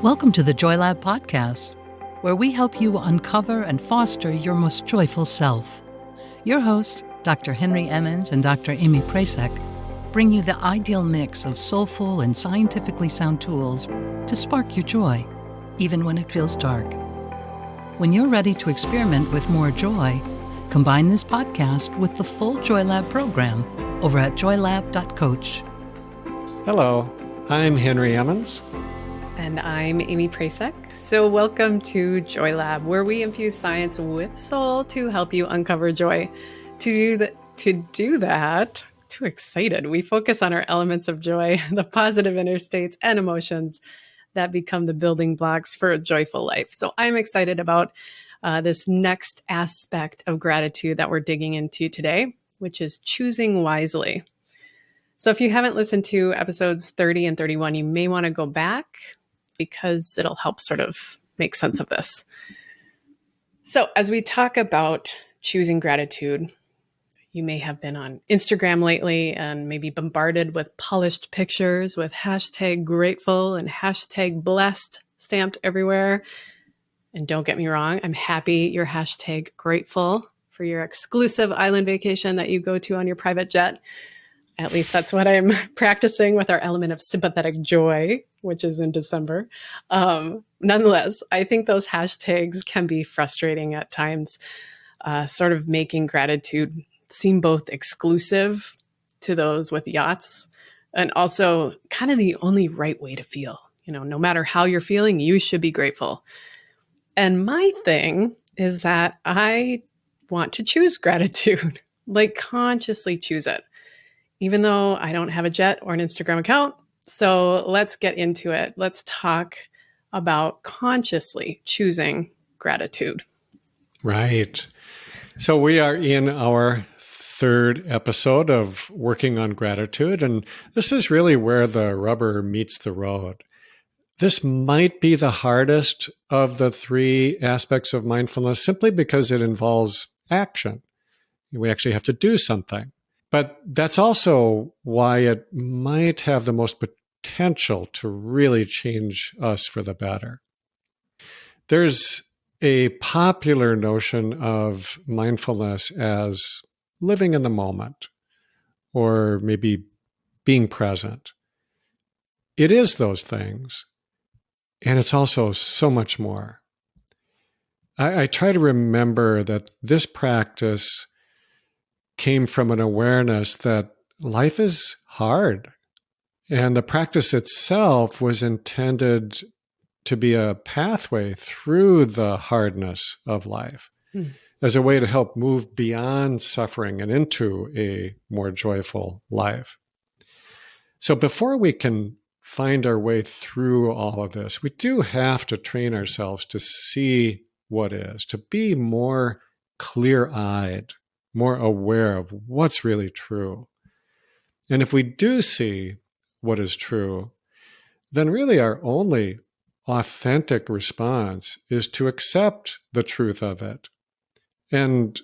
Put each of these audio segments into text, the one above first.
Welcome to the Joy Lab podcast, where we help you uncover and foster your most joyful self. Your hosts, Dr. Henry Emmons and Dr. Amy Prasek, bring you the ideal mix of soulful and scientifically sound tools to spark your joy, even when it feels dark. When you're ready to experiment with more joy, combine this podcast with the full Joy Lab program over at joylab.coach. Hello, I'm Henry Emmons. And I'm Amy Prasek. So welcome to Joy Lab, where we infuse science with soul to help you uncover joy. To do that, too excited, we focus on our elements of joy, the positive inner states and emotions that become the building blocks for a joyful life. So I'm excited about this next aspect of gratitude that we're digging into today, which is choosing wisely. So if you haven't listened to episodes 30 and 31, you may want to go back because it'll help sort of make sense of this. So as we talk about choosing gratitude, you may have been on Instagram lately and maybe bombarded with polished pictures with hashtag grateful and hashtag blessed stamped everywhere. And don't get me wrong, I'm happy you're hashtag grateful for your exclusive island vacation that you go to on your private jet. At least that's what I'm practicing with our element of sympathetic joy, which is in December. Nonetheless, I think those hashtags can be frustrating at times, sort of making gratitude seem both exclusive to those with yachts and also kind of the only right way to feel. You know, no matter how you're feeling, you should be grateful. And my thing is that I want to choose gratitude, like consciously choose it, even though I don't have a jet or an Instagram account. So let's get into it. Let's talk about consciously choosing gratitude. Right. So we are in our third episode of working on gratitude, and this is really where the rubber meets the road. This might be the hardest of the three aspects of mindfulness simply because it involves action. We actually have to do something. But that's also why it might have the most potential to really change us for the better. There's a popular notion of mindfulness as living in the moment or maybe being present. It is those things, and it's also so much more. I try to remember that this practice came from an awareness that life is hard. And the practice itself was intended to be a pathway through the hardness of life as a way to help move beyond suffering and into a more joyful life. So before we can find our way through all of this, we do have to train ourselves to see what is, to be more clear-eyed, more aware of what's really true. And if we do see what is true, then really our only authentic response is to accept the truth of it and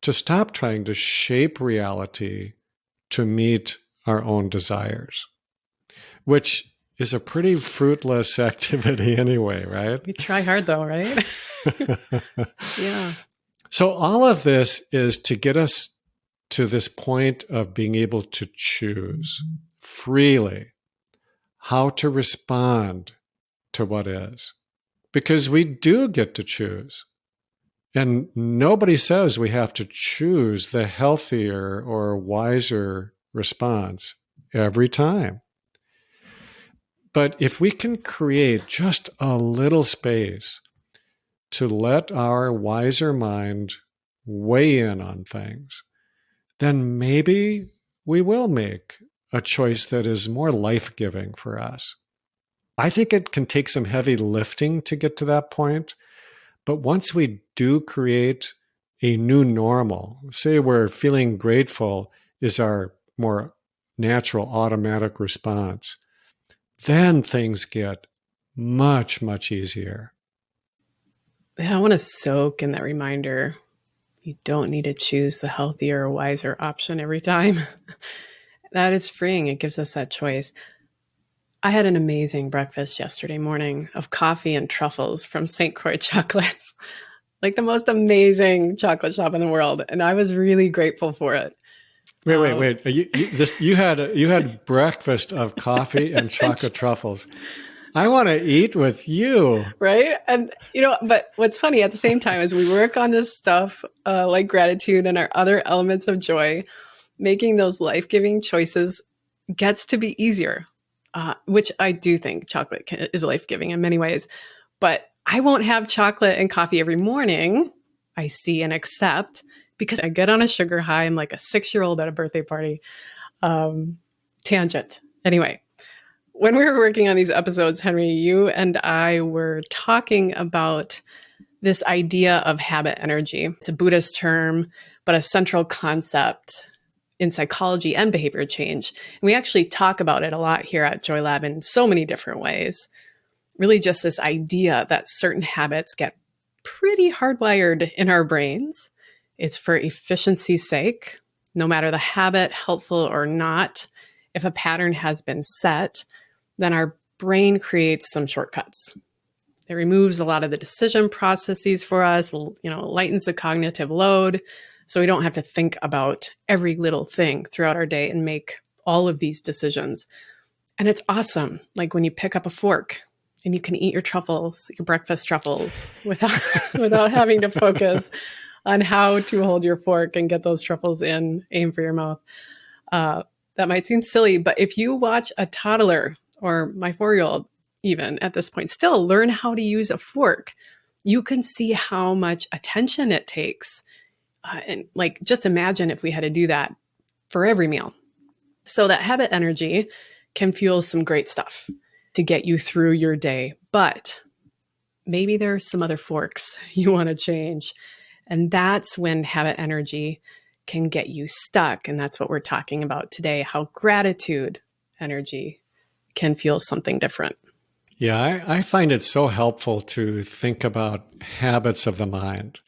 to stop trying to shape reality to meet our own desires, which is a pretty fruitless activity anyway, right? We try hard though, right? Yeah. So all of this is to get us to this point of being able to choose freely how to respond to what is. Because we do get to choose. And nobody says we have to choose the healthier or wiser response every time. But if we can create just a little space to let our wiser mind weigh in on things, then maybe we will make a choice that is more life-giving for us. I think it can take some heavy lifting to get to that point, but once we do create a new normal, say we're feeling grateful is our more natural automatic response, then things get much, much easier. Yeah, I want to soak in that reminder. You don't need to choose the healthier or wiser option every time. That is freeing. It gives us that choice. I had an amazing breakfast yesterday morning of coffee and truffles from St. Croix Chocolates, like the most amazing chocolate shop in the world. And I was really grateful for it. Wait. You had breakfast of coffee and chocolate truffles. I want to eat with you. Right. And, but what's funny at the same time is we work on this stuff like gratitude and our other elements of joy, making those life-giving choices gets to be easier, which I do think chocolate is life-giving in many ways. But I won't have chocolate and coffee every morning, I see and accept, because I get on a sugar high. I'm like a 6-year-old at a birthday party. Tangent. Anyway, when we were working on these episodes, Henry, you and I were talking about this idea of habit energy. It's a Buddhist term, but a central concept in psychology and behavior change. And we actually talk about it a lot here at Joy Lab in so many different ways. Really just this idea that certain habits get pretty hardwired in our brains. It's for efficiency's sake, no matter the habit, helpful or not. If a pattern has been set, then our brain creates some shortcuts. It removes a lot of the decision processes for us, lightens the cognitive load, so we don't have to think about every little thing throughout our day and make all of these decisions. And it's awesome, like when you pick up a fork and you can eat your truffles, your breakfast truffles, without having to focus on how to hold your fork and get those truffles in, aim for your mouth. That might seem silly, but if you watch a toddler, or my 4-year-old even at this point, still learn how to use a fork, you can see how much attention it takes. And like, just imagine if we had to do that for every meal. So that habit energy can fuel some great stuff to get you through your day. But maybe there's some other forks you want to change. And that's when habit energy can get you stuck. And that's what we're talking about today, how gratitude energy can feel something different. Yeah, I find it so helpful to think about habits of the mind.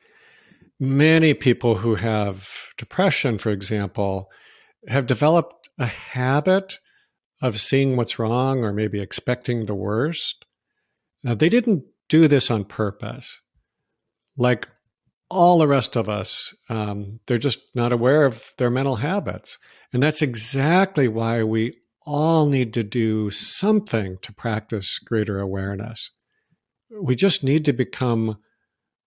Many people who have depression, for example, have developed a habit of seeing what's wrong or maybe expecting the worst. Now, they didn't do this on purpose. Like all the rest of us, they're just not aware of their mental habits. And that's exactly why we all need to do something to practice greater awareness. We just need to become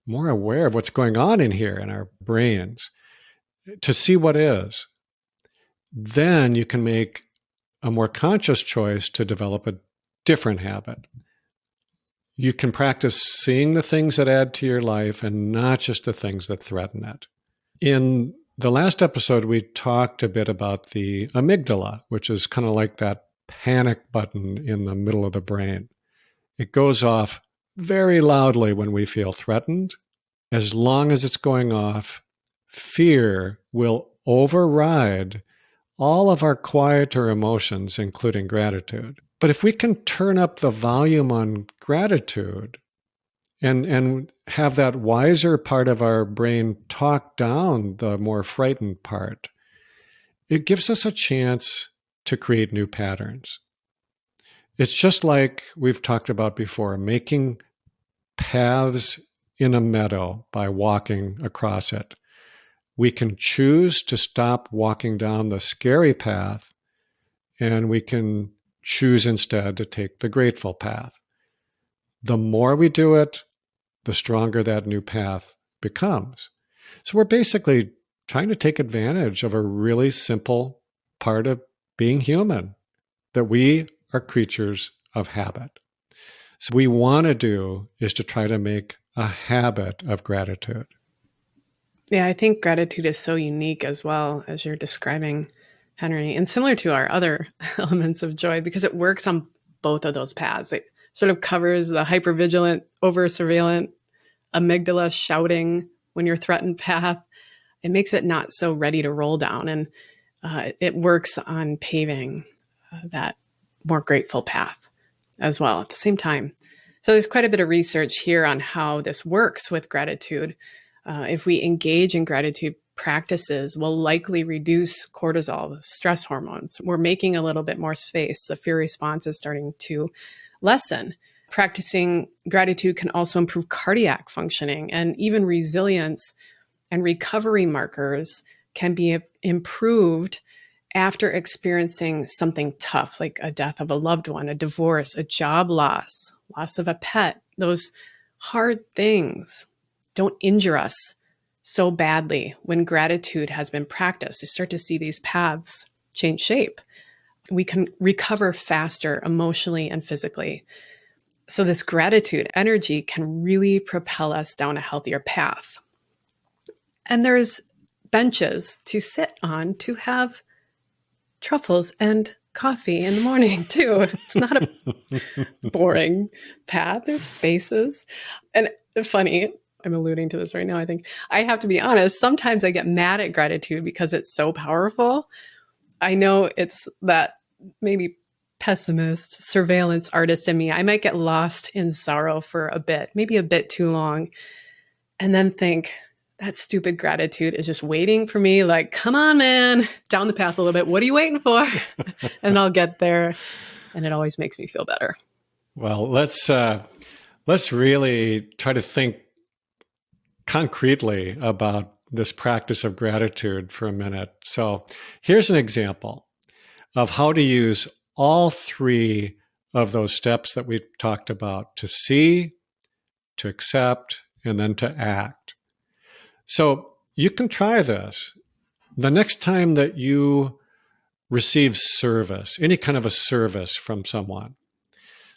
more aware of what's going on in here in our brains to see what is. Then you can make a more conscious choice to develop a different habit. You can practice seeing the things that add to your life and not just the things that threaten it. In the last episode, we talked a bit about the amygdala, which is kind of like that panic button in the middle of the brain. It goes off very loudly when we feel threatened. As long as it's going off, fear will override all of our quieter emotions, including gratitude. But if we can turn up the volume on gratitude and have that wiser part of our brain talk down the more frightened part, it gives us a chance to create new patterns. It's just like we've talked about before, making paths in a meadow by walking across it. We can choose to stop walking down the scary path, and we can choose instead to take the grateful path. The more we do it, the stronger that new path becomes. So we're basically trying to take advantage of a really simple part of being human, that we are creatures of habit. So what we want to do is to try to make a habit of gratitude. Yeah, I think gratitude is so unique as well, as you're describing, Henry, and similar to our other elements of joy, because it works on both of those paths. It sort of covers the hypervigilant, over-surveillant, amygdala shouting when you're threatened path. It makes it not so ready to roll down. And it works on paving that more grateful path as well at the same time. So there's quite a bit of research here on how this works with gratitude. If we engage in gratitude practices will likely reduce cortisol, the stress hormones. We're making a little bit more space. The fear response is starting to lessen. Practicing gratitude can also improve cardiac functioning, and even resilience and recovery markers can be improved after experiencing something tough, like a death of a loved one, a divorce, a job loss, loss of a pet. Those hard things don't injure us so badly when gratitude has been practiced. You start to see these paths change shape. We can recover faster emotionally and physically. So this gratitude energy can really propel us down a healthier path. And there's benches to sit on to have truffles and coffee in the morning too. It's not a boring path. There's spaces. And funny, I'm alluding to this right now, I think. I have to be honest, sometimes I get mad at gratitude because it's so powerful. I know it's that maybe pessimist, surveillance artist in me. I might get lost in sorrow for a bit, maybe a bit too long, and then think, that stupid gratitude is just waiting for me. Like, come on, man, down the path a little bit. What are you waiting for? And I'll get there. And it always makes me feel better. Well, let's really try to think concretely about this practice of gratitude for a minute. So here's an example of how to use all three of those steps that we talked about: to see, to accept, and then to act. So you can try this. The next time that you receive service, any kind of a service from someone.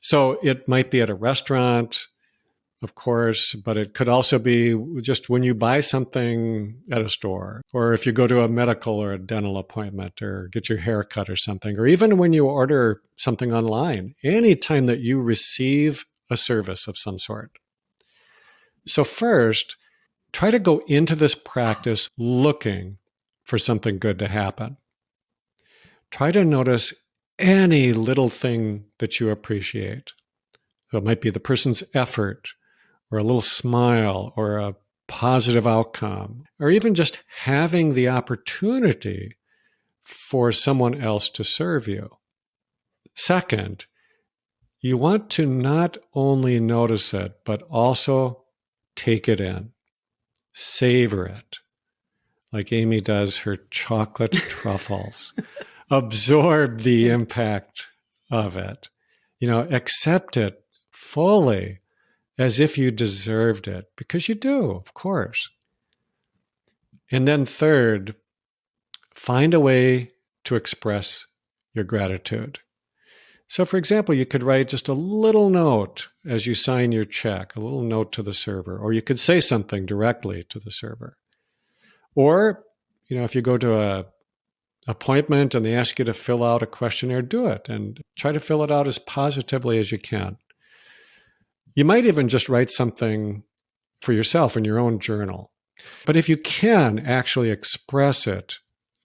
So it might be at a restaurant, of course, but it could also be just when you buy something at a store, or if you go to a medical or a dental appointment, or get your hair cut or something, or even when you order something online, anytime that you receive a service of some sort. So first, try to go into this practice looking for something good to happen. Try to notice any little thing that you appreciate. So it might be the person's effort, or a little smile, or a positive outcome, or even just having the opportunity for someone else to serve you. Second, you want to not only notice it, but also take it in. Savor it, like Amy does her chocolate truffles. Absorb the impact of it. Accept it fully as if you deserved it, because you do, of course. And then third, find a way to express your gratitude. So, for example, you could write just a little note as you sign your check, a little note to the server, or you could say something directly to the server. Or, if you go to a appointment and they ask you to fill out a questionnaire, do it and try to fill it out as positively as you can. You might even just write something for yourself in your own journal. But if you can actually express it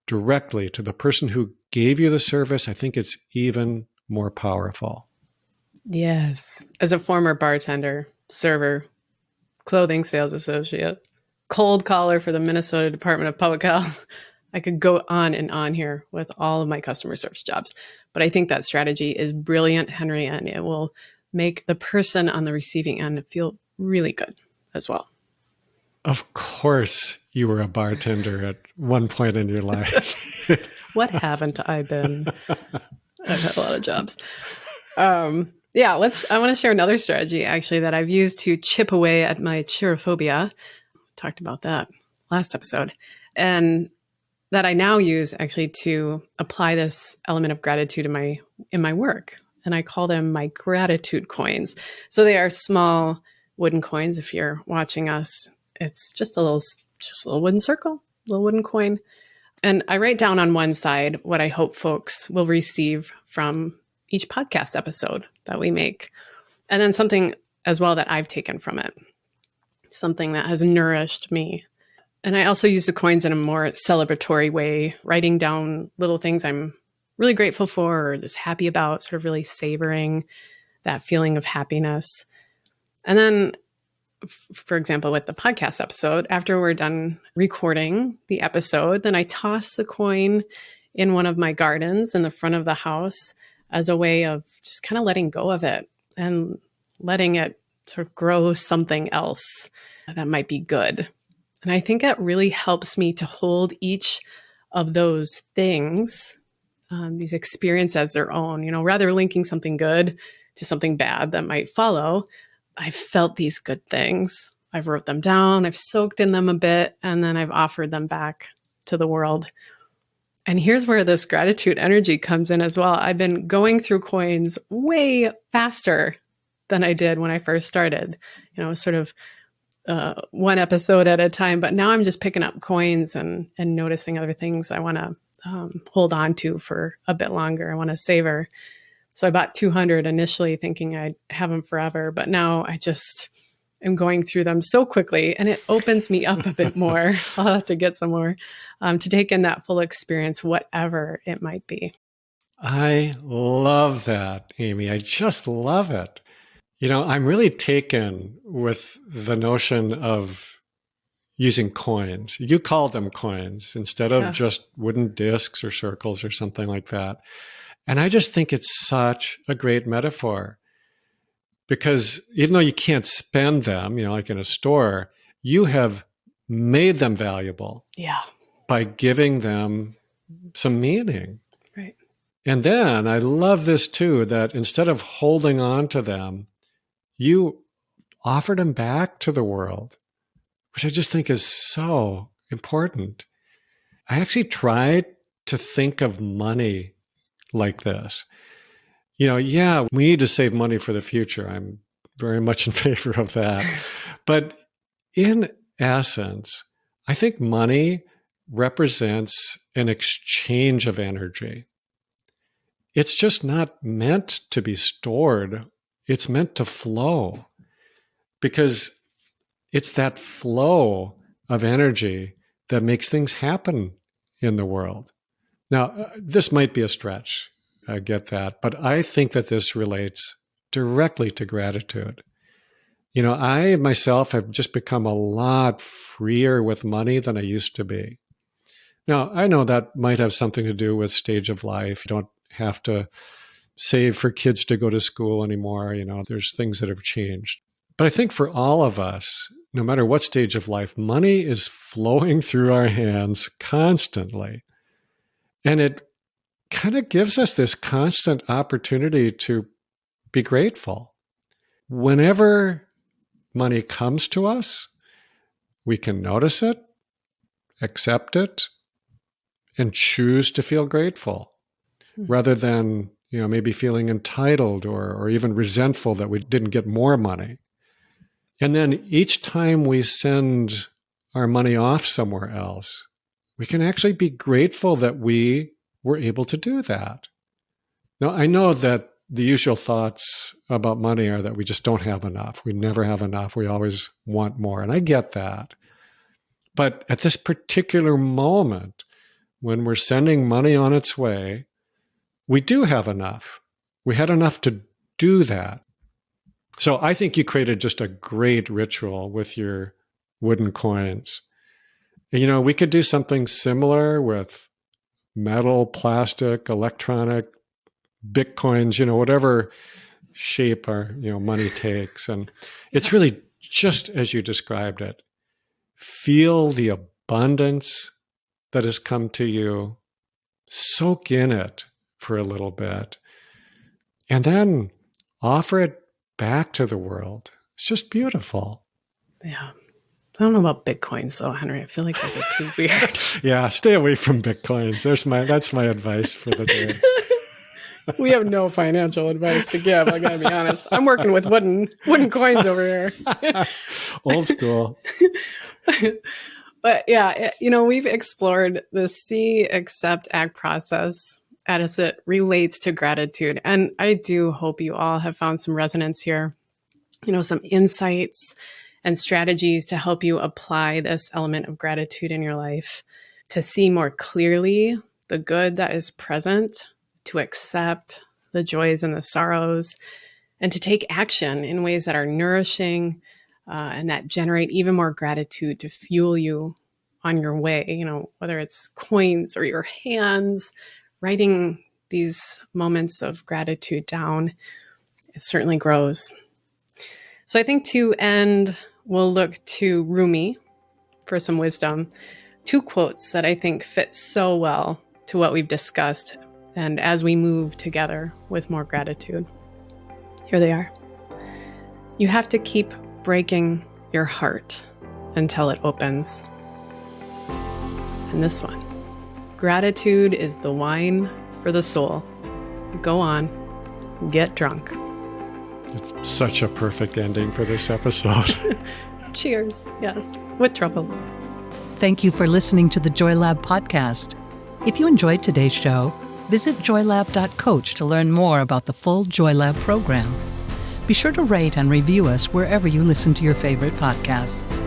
directly to the person who gave you the service, I think it's even more powerful. Yes. As a former bartender, server, clothing sales associate, cold caller for the Minnesota Department of Public Health, I could go on and on here with all of my customer service jobs. But I think that strategy is brilliant, Henry, and it will make the person on the receiving end feel really good as well. Of course, you were a bartender at one point in your life. What haven't I been? I've had a lot of jobs. I want to share another strategy actually that I've used to chip away at my cheerophobia. Talked about that last episode. And that I now use actually to apply this element of gratitude in my work. And I call them my gratitude coins. So they are small wooden coins. If you're watching us, it's just a little wooden circle, a little wooden coin. And I write down on one side what I hope folks will receive from each podcast episode that we make. And then something as well that I've taken from it, something that has nourished me. And I also use the coins in a more celebratory way, writing down little things I'm really grateful for or just happy about, sort of really savoring that feeling of happiness. And then for example, with the podcast episode, after we're done recording the episode, then I toss the coin in one of my gardens in the front of the house as a way of just kind of letting go of it and letting it sort of grow something else that might be good. And I think that really helps me to hold each of those things, these experiences as their own, rather linking something good to something bad that might follow. I've felt these good things. I've wrote them down, I've soaked in them a bit, and then I've offered them back to the world. And here's where this gratitude energy comes in as well. I've been going through coins way faster than I did when I first started, sort of one episode at a time. But now I'm just picking up coins and noticing other things I want to hold on to for a bit longer. I want to savor. So I bought 200 initially thinking I'd have them forever, but now I just am going through them so quickly, and it opens me up a bit more. I'll have to get some more to take in that full experience, whatever it might be. I love that, Amy. I just love it. I'm really taken with the notion of using coins. You called them coins instead of just wooden discs or circles or something like that. And I just think it's such a great metaphor, because even though you can't spend them, like in a store, you have made them valuable by giving them some meaning. Right. And then I love this too, that instead of holding on to them, you offered them back to the world, which I just think is so important. I actually tried to think of money like this. We need to save money for the future. I'm very much in favor of that. But in essence, I think money represents an exchange of energy. It's just not meant to be stored. It's meant to flow, because it's that flow of energy that makes things happen in the world. Now, this might be a stretch. I get that. But I think that this relates directly to gratitude. I myself have just become a lot freer with money than I used to be. Now, I know that might have something to do with stage of life. You don't have to save for kids to go to school anymore. There's things that have changed. But I think for all of us, no matter what stage of life, money is flowing through our hands constantly. And it kind of gives us this constant opportunity to be grateful. Whenever money comes to us, we can notice it, accept it, and choose to feel grateful, rather than maybe feeling entitled or even resentful that we didn't get more money. And then each time we send our money off somewhere else, we can actually be grateful that we were able to do that. Now, I know that the usual thoughts about money are that we just don't have enough. We never have enough. We always want more. And I get that. But at this particular moment, when we're sending money on its way, we do have enough. We had enough to do that. So I think you created just a great ritual with your wooden coins. And, we could do something similar with metal, plastic, electronic, Bitcoins, whatever shape our, money takes. And it's really just as you described it. Feel the abundance that has come to you. Soak in it for a little bit. And then offer it back to the world. It's just beautiful. Yeah. I don't know about Bitcoins though, Henry. I feel like those are too weird. Yeah, stay away from Bitcoins. That's my advice for the day. We have no financial advice to give. I gotta be honest. I'm working with wooden coins over here. Old school. But yeah, we've explored the see, accept, act process as it relates to gratitude. And I do hope you all have found some resonance here, some insights and strategies to help you apply this element of gratitude in your life, to see more clearly the good that is present, to accept the joys and the sorrows, and to take action in ways that are nourishing, and that generate even more gratitude to fuel you on your way, whether it's coins or your hands, writing these moments of gratitude down, it certainly grows. So I think to end, we'll look to Rumi for some wisdom. 2 quotes that I think fit so well to what we've discussed and as we move together with more gratitude. Here they are. You have to keep breaking your heart until it opens. And this one. Gratitude is the wine for the soul. Go on, get drunk. It's such a perfect ending for this episode. Cheers. Yes. With truffles. Thank you for listening to the Joy Lab podcast. If you enjoyed today's show, visit joylab.coach to learn more about the full Joy Lab program. Be sure to rate and review us wherever you listen to your favorite podcasts.